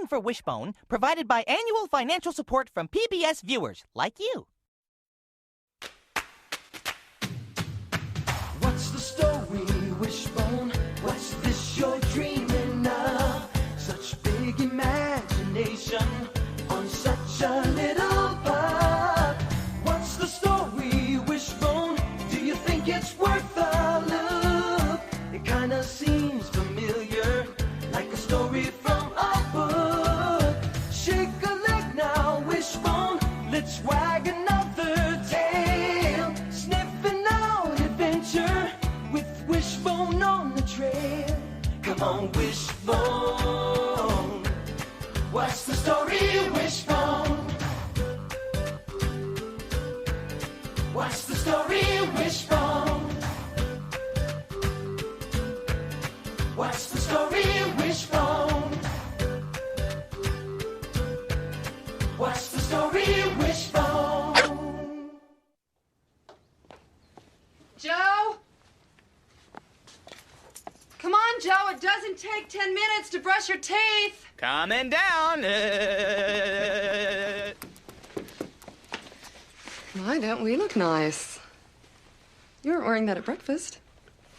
funding for Wishbone provided by annual financial support from PBS viewers like you. What's the story, Wishbone? What's this you're dreaming of? Such big imagination on such a little bug. What's the story, Wishbone? Do you think it's worth a look? It kinda seems familiar, like a story from a book. Shake a leg now, Wishbone. Let's wag another tail. Sniffing out adventure with Wishbone on the trail. Come on, Wishbone. What's the story, Wishbone? What's the story, Wishbone? What's the story, Wishbone? What's the story, Wishbone? Joe? Come on, Joe. It doesn't take 10 minutes to brush your teeth. Coming down. Why don't we look nice? You weren't wearing that at breakfast.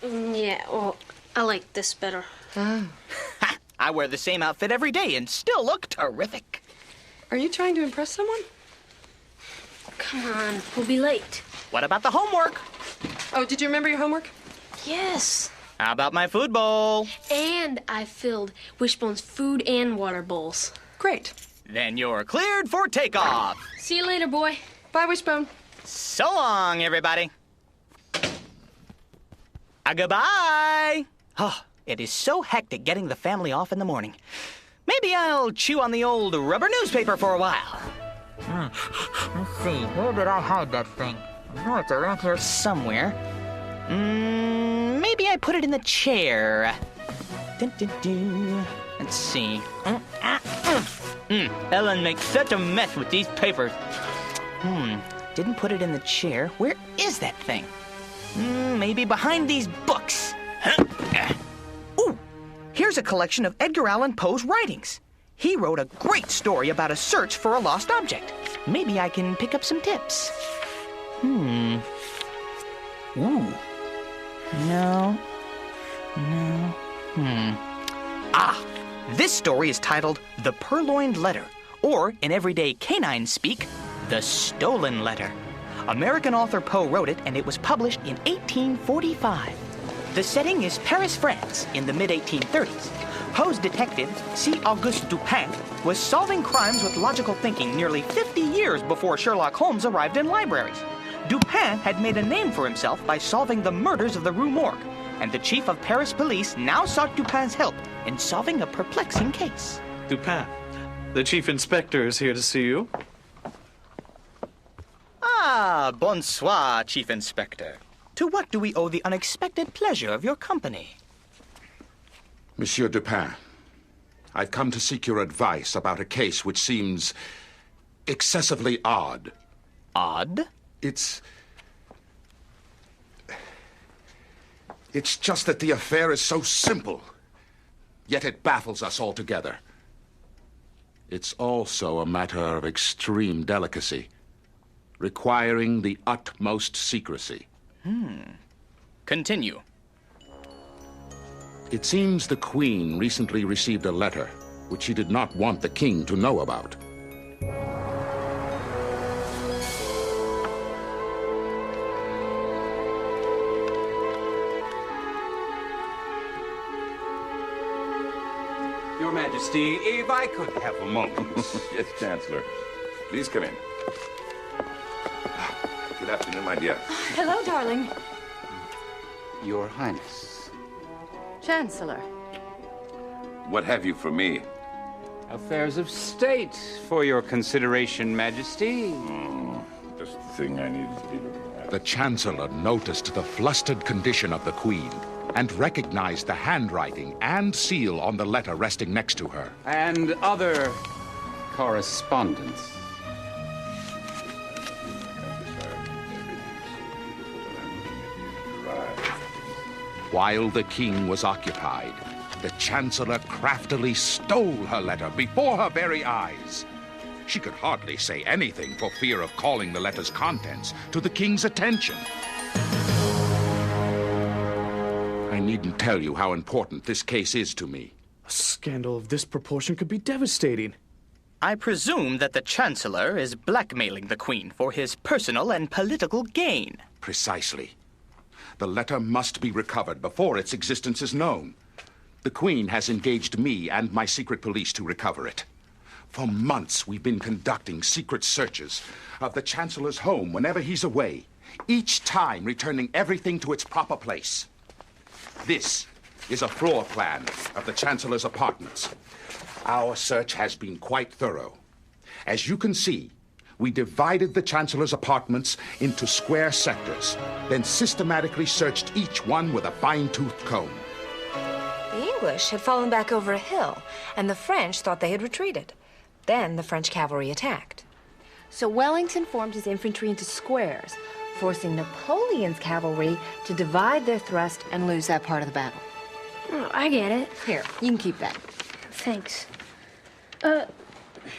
Yeah, well, I like this better. Oh. I wear the same outfit every day and still look terrific. Are you trying to impress someone? Come on, we'll be late. What about the homework? Oh, did you remember your homework? Yes. How about my food bowl? And I filled Wishbone's food and water bowls. Great. Then you're cleared for takeoff. See you later, boy. Bye, Wishbone. So long, everybody. Goodbye. Oh, it is so hectic getting the family off in the morning. Maybe I'll chew on the old rubber newspaper for a while. Let's see, where did I hide that thing? I know it's around here Somewhere. Maybe I put it in the chair. Dun, dun, dun. Let's see. Ellen makes such a mess with these papers. Didn't put it in the chair. Where is that thing? Maybe behind these books. Ooh, here's a collection of Edgar Allan Poe's writings. He wrote a great story about a search for a lost object. Maybe I can pick up some tips. Ooh. No. This story is titled The Purloined Letter, or in everyday canine speak, The Stolen Letter. American author Poe wrote it, and it was published in 1845. The setting is Paris, France, in the mid-1830s. Poe's detective, C. Auguste Dupin, was solving crimes with logical thinking nearly 50 years before Sherlock Holmes arrived in libraries. Dupin had made a name for himself by solving the murders of the Rue Morgue, and the chief of Paris police now sought Dupin's help in solving a perplexing case. Dupin, the chief inspector is here to see you. Ah, bonsoir, Chief Inspector. To what do we owe the unexpected pleasure of your company? Monsieur Dupin, I've come to seek your advice about a case which seems excessively odd. Odd? It's just that the affair is so simple, yet it baffles us altogether. It's also a matter of extreme delicacy, requiring the utmost secrecy. Continue. It seems the Queen recently received a letter which she did not want the King to know about. Your Majesty, if I could have a moment. Yes, Chancellor. Please come in. Good afternoon, my dear. Hello, darling. Your Highness. Chancellor. What have you for me? Affairs of state for your consideration, Majesty. Just the thing I needed to be looking at. The Chancellor noticed the flustered condition of the Queen and recognized the handwriting and seal on the letter resting next to her. And other correspondence. While the King was occupied, The Chancellor craftily stole her letter before her very eyes. She could hardly say anything for fear of calling the letter's contents to the King's attention. I needn't tell you how important this case is to me. A scandal of this proportion could be devastating. I presume that the Chancellor is blackmailing the Queen for his personal and political gain. Precisely. The letter must be recovered before its existence is known. The Queen has engaged me and my secret police to recover it. For months, we've been conducting secret searches of the Chancellor's home whenever he's away, each time returning everything to its proper place. This is a floor plan of the Chancellor's apartments. Our search has been quite thorough. As you can see, we divided the Chancellor's apartments into square sectors, then systematically searched each one with a fine-toothed comb. The English had fallen back over a hill, and the French thought they had retreated. Then the French cavalry attacked. So Wellington formed his infantry into squares, forcing Napoleon's cavalry to divide their thrust and lose that part of the battle. Oh, I get it. Here, you can keep that. Thanks.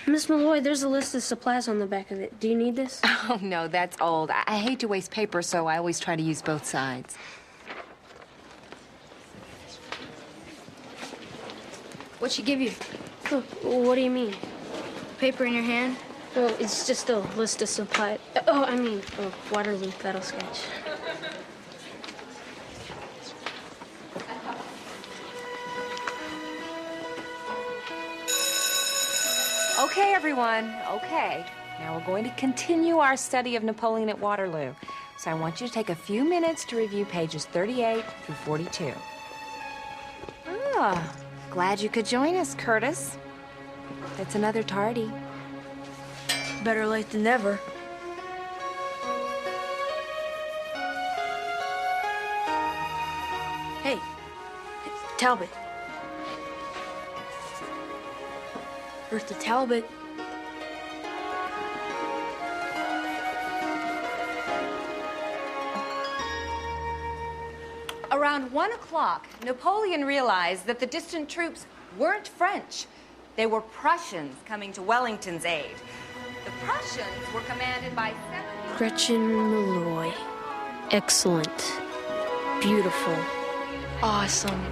Miss Malloy, there's a list of supplies on the back of it. Do you need this? Oh, no, that's old. I hate to waste paper, so I always try to use both sides. What'd she give you? Oh, what do you mean? Paper in your hand? Oh, it's just a list of supplies. Waterloo, that'll sketch. Okay, everyone, okay. Now we're going to continue our study of Napoleon at Waterloo. So I want you to take a few minutes to review pages 38 through 42. Ah, glad you could join us, Curtis. That's another tardy. Better late than never. Hey, Talbot. Bertha Talbot. Around 1 o'clock, Napoleon realized that the distant troops weren't French. They were Prussians coming to Wellington's aid. The Prussians were commanded by 7... Gretchen Malloy. Excellent. Beautiful. Awesome.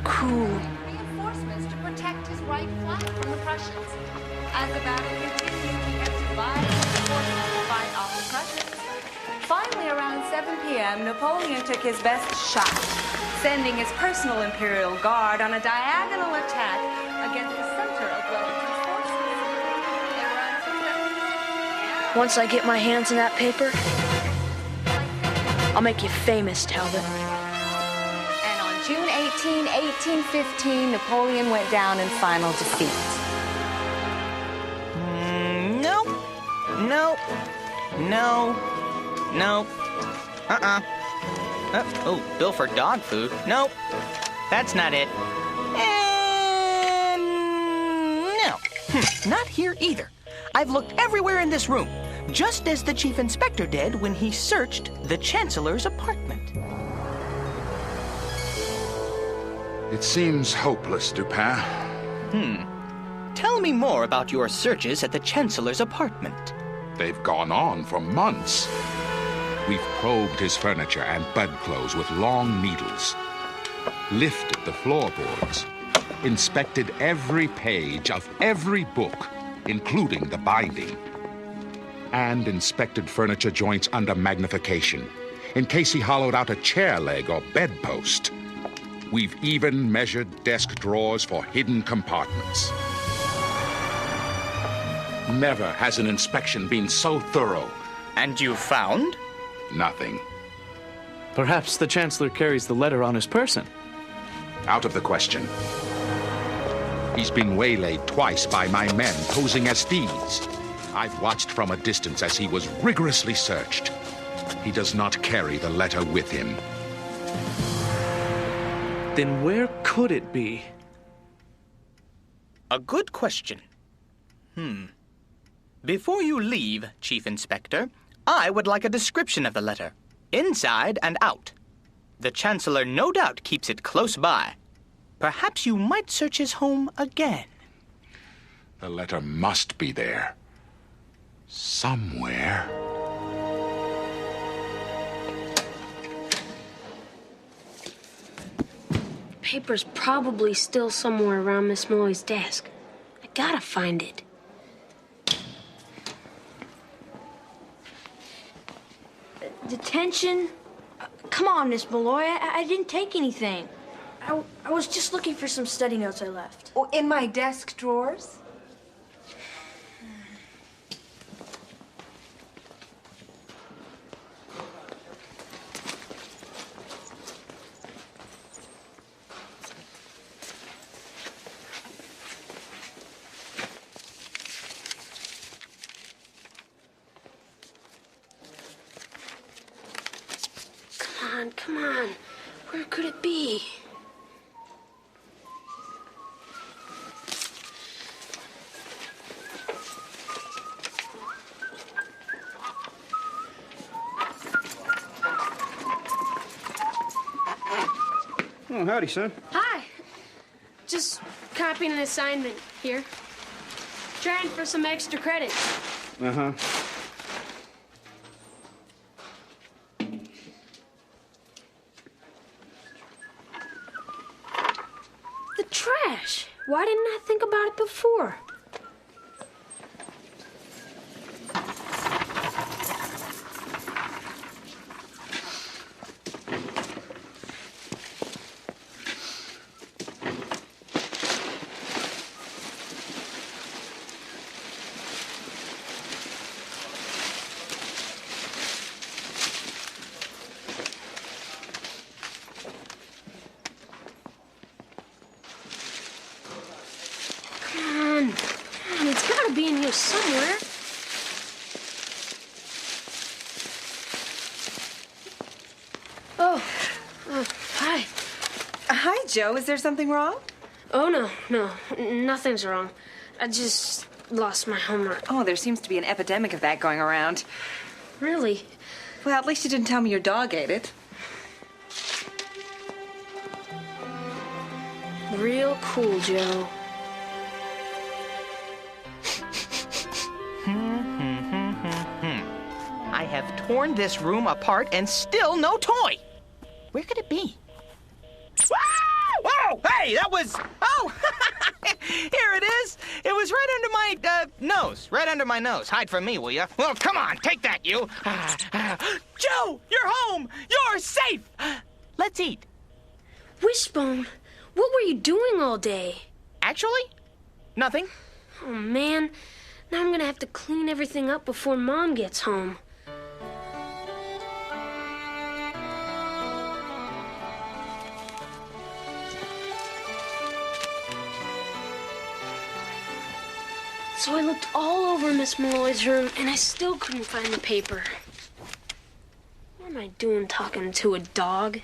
Cool. Reinforcements to protect his right flank from the Prussians. As the battle continued, he had to lie forces to fight off the Prussians. Finally, around 7 p.m., Napoleon took his best shot, sending his personal Imperial Guard on a diagonal attack against the center of Wellington's forces. They were unsuccessful. Once I get my hands on that paper, I'll make you famous, Talbot. And on June 18, 1815, Napoleon went down in final defeat. No. Oh, bill for dog food. Nope. That's not it. And no. Not here either. I've looked everywhere in this room, just as the Chief Inspector did when he searched the Chancellor's apartment. It seems hopeless, Dupin. Tell me more about your searches at the Chancellor's apartment. They've gone on for months. We've probed his furniture and bedclothes with long needles, lifted the floorboards, inspected every page of every book, including the binding, and inspected furniture joints under magnification, in case he hollowed out a chair leg or bedpost. We've even measured desk drawers for hidden compartments. Never has an inspection been so thorough. And you found? Nothing. Perhaps the Chancellor carries the letter on his person. Out of the question. He's been waylaid twice by my men posing as thieves. I've watched from a distance as he was rigorously searched. He does not carry the letter with him. Then where could it be? A good question. Before you leave, Chief Inspector, I would like a description of the letter, inside and out. The Chancellor no doubt keeps it close by. Perhaps you might search his home again. The letter must be there. Somewhere. Paper's probably still somewhere around Miss Molly's desk. I gotta find it. Detention? Come on, Miss Malloy. I didn't take anything. I was just looking for some study notes I left. Oh, in my desk drawers? Come on. Where could it be? Oh, howdy, son. Hi. Just copying an assignment here. Trying for some extra credit. Uh-huh. The trash. Why didn't I think about it before? It's gotta be in here somewhere. Oh, hi. Hi, Joe. Is there something wrong? Oh, no, nothing's wrong. I just lost my homework. Oh, there seems to be an epidemic of that going around. Really? Well, at least you didn't tell me your dog ate it. Real cool, Joe. I have torn this room apart and still no toy. Where could it be? Whoa! Hey, that was... Oh! Here it is. It was right under my nose. Right under my nose. Hide from me, will you? Well, come on. Take that, you. Joe, you're home. You're safe. Let's eat. Wishbone, what were you doing all day? Actually, nothing. Oh, man. Now I'm gonna have to clean everything up before Mom gets home. So I looked all over Miss Malloy's room, and I still couldn't find the paper. What am I doing talking to a dog?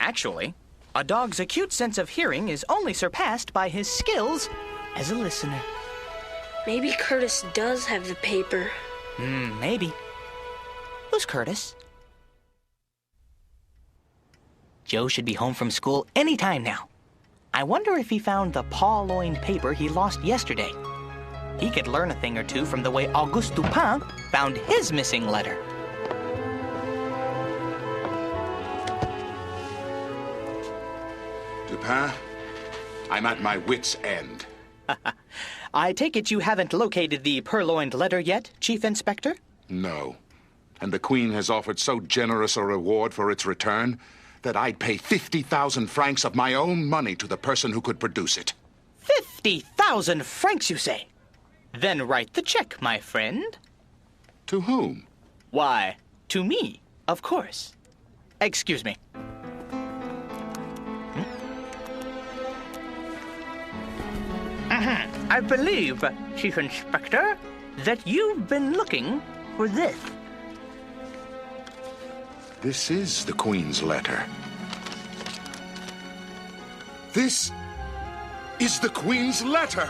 Actually, a dog's acute sense of hearing is only surpassed by his skills as a listener. Maybe Curtis does have the paper. Maybe. Who's Curtis? Joe should be home from school any time now. I wonder if he found the Pawloined paper he lost yesterday. He could learn a thing or two from the way Auguste Dupin found his missing letter. Dupin, I'm at my wit's end. I take it you haven't located the Purloined Letter yet, Chief Inspector? No. And the Queen has offered so generous a reward for its return that I'd pay 50,000 francs of my own money to the person who could produce it. 50,000 francs, you say? Then write the check, my friend. To whom? Why, to me, of course. Excuse me. I believe, Chief Inspector, that you've been looking for this. This is the Queen's letter. This is the Queen's letter!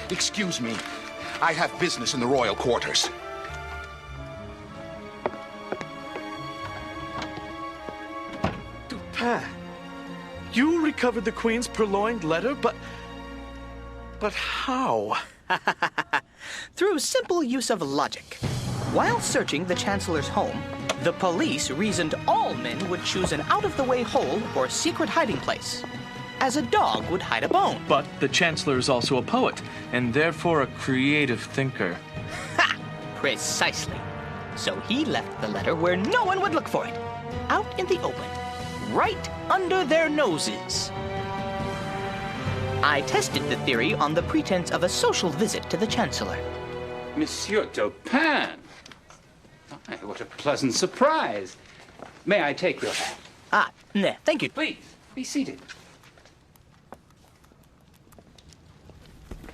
Excuse me. I have business in the royal quarters. Dupin, You recovered the Queen's Purloined Letter, but how? Through simple use of logic. While searching the Chancellor's home, the police reasoned all men would choose an out-of-the-way hole or secret hiding place, as a dog would hide a bone. But the Chancellor is also a poet, and therefore a creative thinker. Ha! Precisely. So he left the letter where no one would look for it, out in the open, right under their noses. I tested the theory on the pretense of a social visit to the Chancellor. Monsieur Dupin! My, what a pleasant surprise. May I take your hat? Ah, nah, thank you. Please, be seated.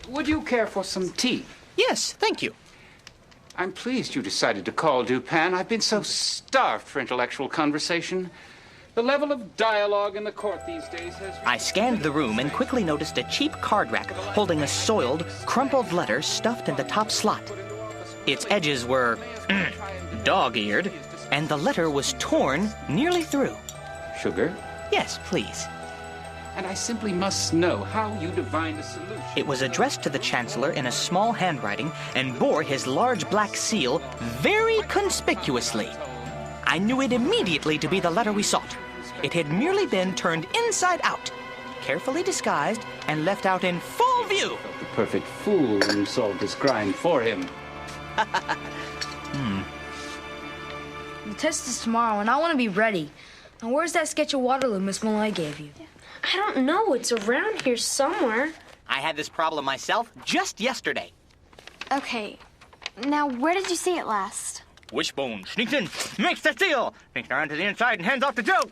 Would you care for some tea? Yes, thank you. I'm pleased you decided to call, Dupin. I've been so starved for intellectual conversation. The level of dialogue in the court these days has... I scanned the room and quickly noticed a cheap card rack holding a soiled, crumpled letter stuffed in the top slot. Its edges were dog-eared, and the letter was torn nearly through. Sugar? Yes, please. And I simply must know how you divined a solution. It was addressed to the Chancellor in a small handwriting and bore his large black seal very conspicuously. I knew it immediately to be the letter we sought. It had merely been turned inside out, carefully disguised, and left out in full view. The perfect fool when you solved his crime for him. The test is tomorrow, and I want to be ready. Now, where's that sketch of Waterloo Miss Malloy gave you? I don't know. It's around here somewhere. I had this problem myself just yesterday. Okay. Now, where did you see it last? Wishbone sneaks in, makes the seal, sneaks around to the inside and hands off to Joe.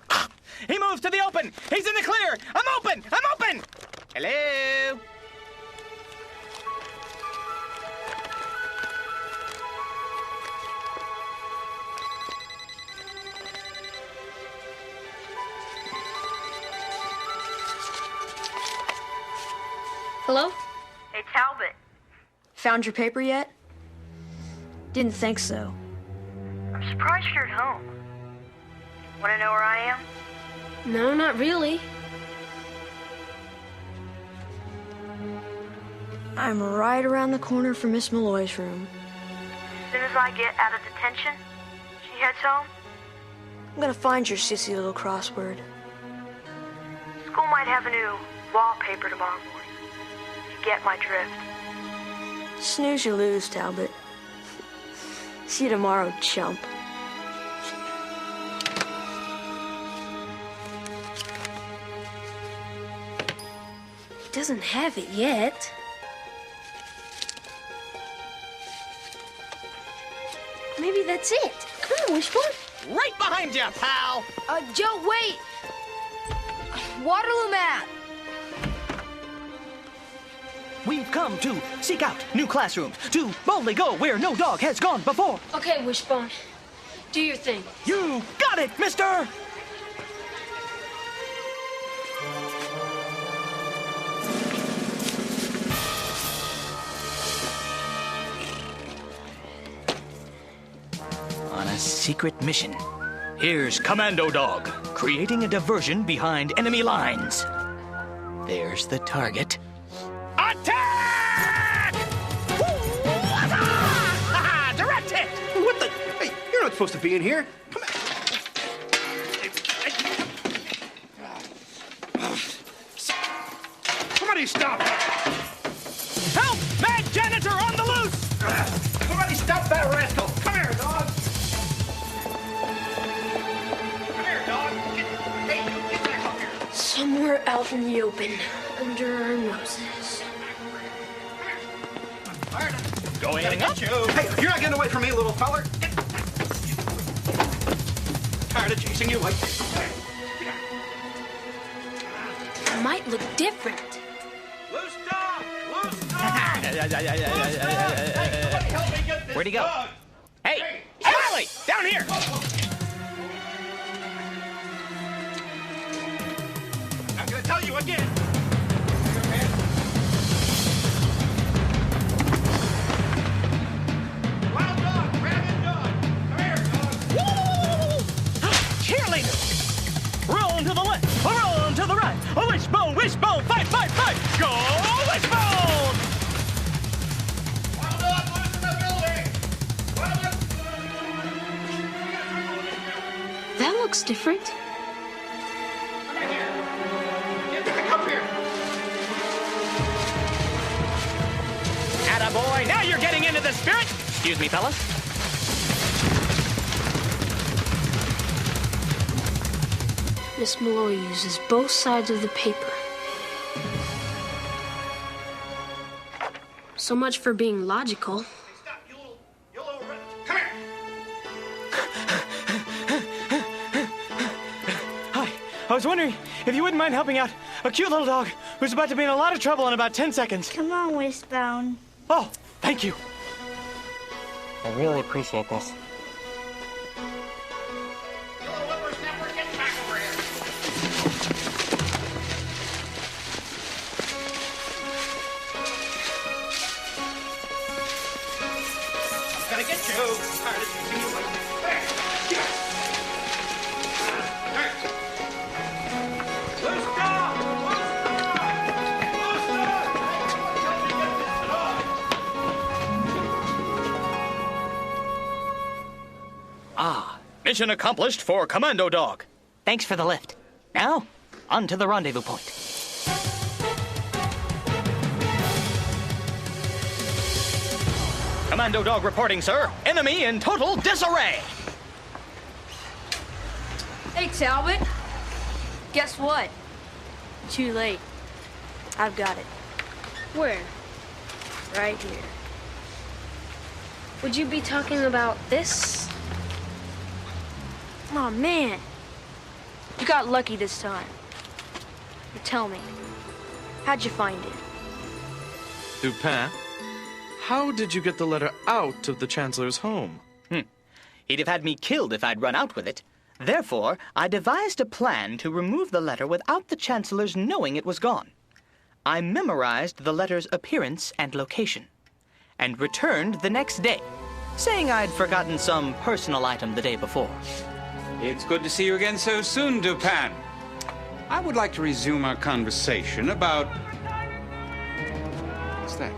He moves to the open. He's in the clear. I'm open. I'm open. Hello? Hello? Hey, Talbot. Found your paper yet? Didn't think so. I'm surprised you're at home. Want to know where I am? No, not really. I'm right around the corner from Miss Malloy's room. As soon as I get out of detention, she heads home. I'm gonna find your sissy little crossword. School might have a new wallpaper tomorrow morning. You get my drift. Snooze you lose, Talbot. See you tomorrow, chump. He doesn't have it yet. Maybe that's it. Come on, Wishbone. Right behind you, pal. Joe, wait! Waterloo map! We've come to seek out new classrooms, to boldly go where no dog has gone before. Okay, Wishbone. Do your thing. You got it, mister! On a secret mission. Here's Commando Dog, creating a diversion behind enemy lines. There's the target. Attack! Direct hit! What the? Hey, you're not supposed to be in here. Come on. Somebody stop! Help! Bad janitor on the loose! Somebody stop that rascal! Come here, dog! Come here, dog! Get back up here! Somewhere out in the open, under our noses. Going up. Hey, you're not getting away from me, little feller. Tired of chasing you like this. It might look different. Loose dog! Loose dog! Where'd he go? Hey! Charlie! Down here! I'm gonna tell you again. Wild dog! Rabid dog! Come here, dog! Cheerleader! Roll to the left, roll to the right. Go Wishbone! That looks different. Come here. Attaboy, now you're getting into the spirit. Excuse me, fellas. Miss Malloy uses both sides of the paper. So much for being logical. Hi, I was wondering if you wouldn't mind helping out a cute little dog who's about to be in a lot of trouble in about 10 seconds. Come on, Wishbone. Oh, thank you. I really appreciate this. Gotta get you. I'm tired of chasing you like this. There. Get. Loose dog! Loose dog! Ah, mission accomplished for Commando Dog. Thanks for the lift. Now, on to the rendezvous point. Commando Dog reporting, sir. Enemy in total disarray. Hey, Talbot. Guess what? Too late. I've got it. Where? Right here. Would you be talking about this? Oh, man. You got lucky this time. Now tell me, how'd you find it? Dupin, how did you get the letter out of the Chancellor's home? He'd have had me killed if I'd run out with it. Therefore, I devised a plan to remove the letter without the Chancellor's knowing it was gone. I memorized the letter's appearance and location, and returned the next day, saying I'd forgotten some personal item the day before. It's good to see you again so soon, Dupin. I would like to resume our conversation about... What's that?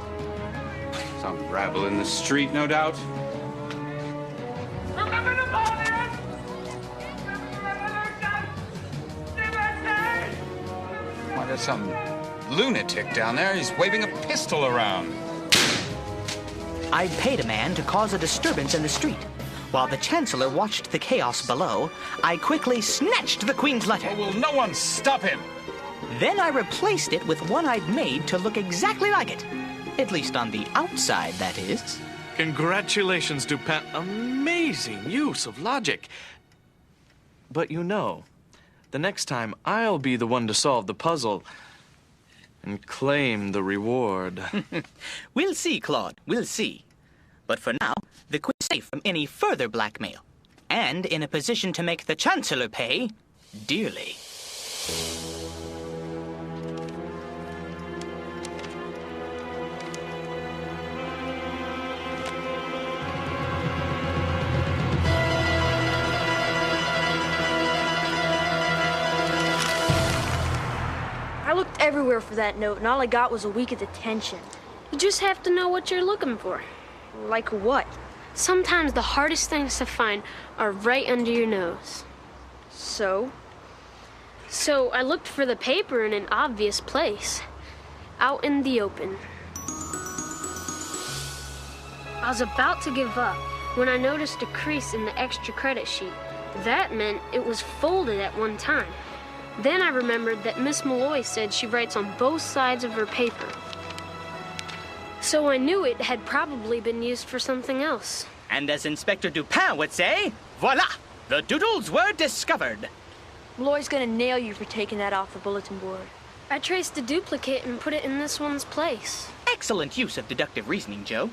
Some rabble in the street, no doubt. Remember Napoleon! Why, there's some lunatic down there. He's waving a pistol around. I'd paid a man to cause a disturbance in the street. While the Chancellor watched the chaos below, I quickly snatched the Queen's letter. Oh, will no one stop him? Then I replaced it with one I'd made to look exactly like it. At least on the outside, that is. Congratulations, Dupin. Amazing use of logic. But you know, the next time I'll be the one to solve the puzzle and claim the reward. We'll see, Claude. We'll see. But for now, the Queen is safe from any further blackmail, and in a position to make the Chancellor pay dearly. I looked everywhere for that note, and all I got was a week of detention. You just have to know what you're looking for. Like what? Sometimes the hardest things to find are right under your nose. So? So I looked for the paper in an obvious place. Out in the open. I was about to give up when I noticed a crease in the extra credit sheet. That meant it was folded at one time. Then I remembered that Miss Malloy said she writes on both sides of her paper. So I knew it had probably been used for something else. And as Inspector Dupin would say, voila! The doodles were discovered. Malloy's gonna nail you for taking that off the bulletin board. I traced a duplicate and put it in this one's place. Excellent use of deductive reasoning, Joe.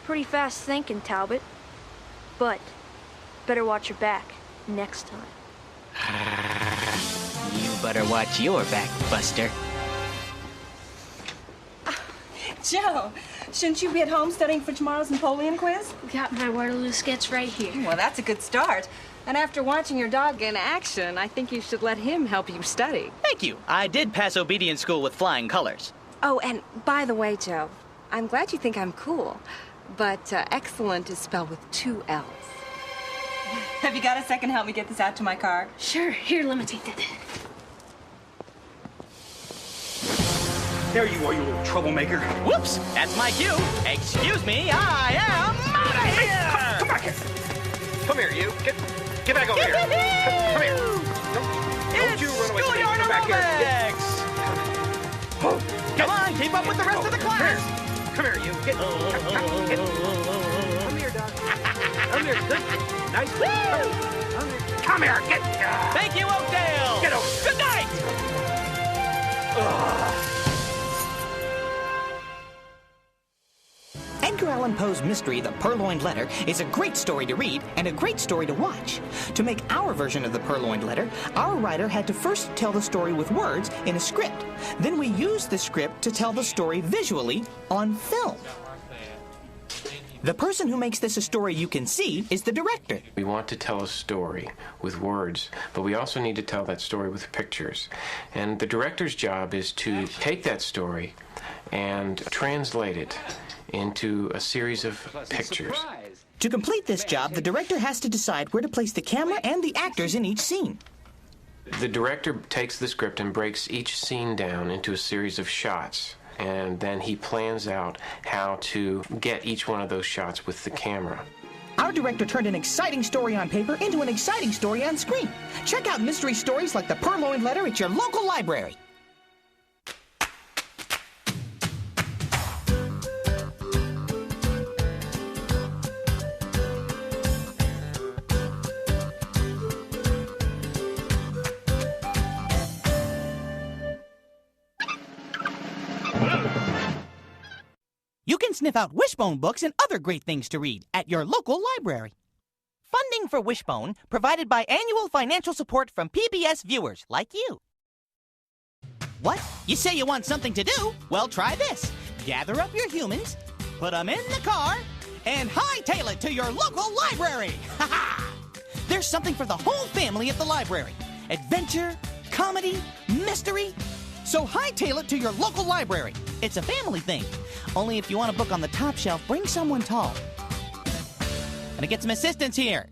Pretty fast thinking, Talbot. But better watch your back next time. You better watch your back, Buster. Joe, shouldn't you be at home studying for tomorrow's Napoleon quiz? Got my Waterloo sketch right here. Well, that's a good start. And after watching your dog in action, I think you should let him help you study. Thank you. I did pass obedience school with flying colors. Oh, and by the way, Joe, I'm glad you think I'm cool, but excellent is spelled with 2 L's. Have you got a second to help me get this out to my car? Sure. Here, let me take that. There you are, you little troublemaker. Whoops, that's my cue. Excuse me, I am out of here! Come back here. Come here, you. Get back over here. Come here. Don't you run away. Schoolyard Come back here. Come on, keep up with the rest of the class. Come here, you. Come here, Doc. Come here. Good. Nice. Come here. Get. Thank you, Oakdale. Get over. Good night. Edgar Allan Poe's mystery, The Purloined Letter, is a great story to read and a great story to watch. To make our version of The Purloined Letter, our writer had to first tell the story with words in a script. Then we used the script to tell the story visually on film. The person who makes this a story you can see is the director. We want to tell a story with words, but we also need to tell that story with pictures. And the director's job is to take that story and translate it into a series of pictures. To complete this job, the director has to decide where to place the camera and the actors in each scene. The director takes the script and breaks each scene down into a series of shots, and then he plans out how to get each one of those shots with the camera. Our director turned an exciting story on paper into an exciting story on screen. Check out mystery stories like The Purloined Letter at your local library. You can sniff out Wishbone books and other great things to read at your local library. Funding for Wishbone provided by annual financial support from PBS viewers like you. What? You say you want something to do? Well, try this. Gather up your humans, put them in the car, and hightail it to your local library. Ha ha! There's something for the whole family at the library. Adventure, comedy, mystery. So hightail it to your local library. It's a family thing. Only if you want a book on the top shelf, bring someone tall. Gonna get some assistance here.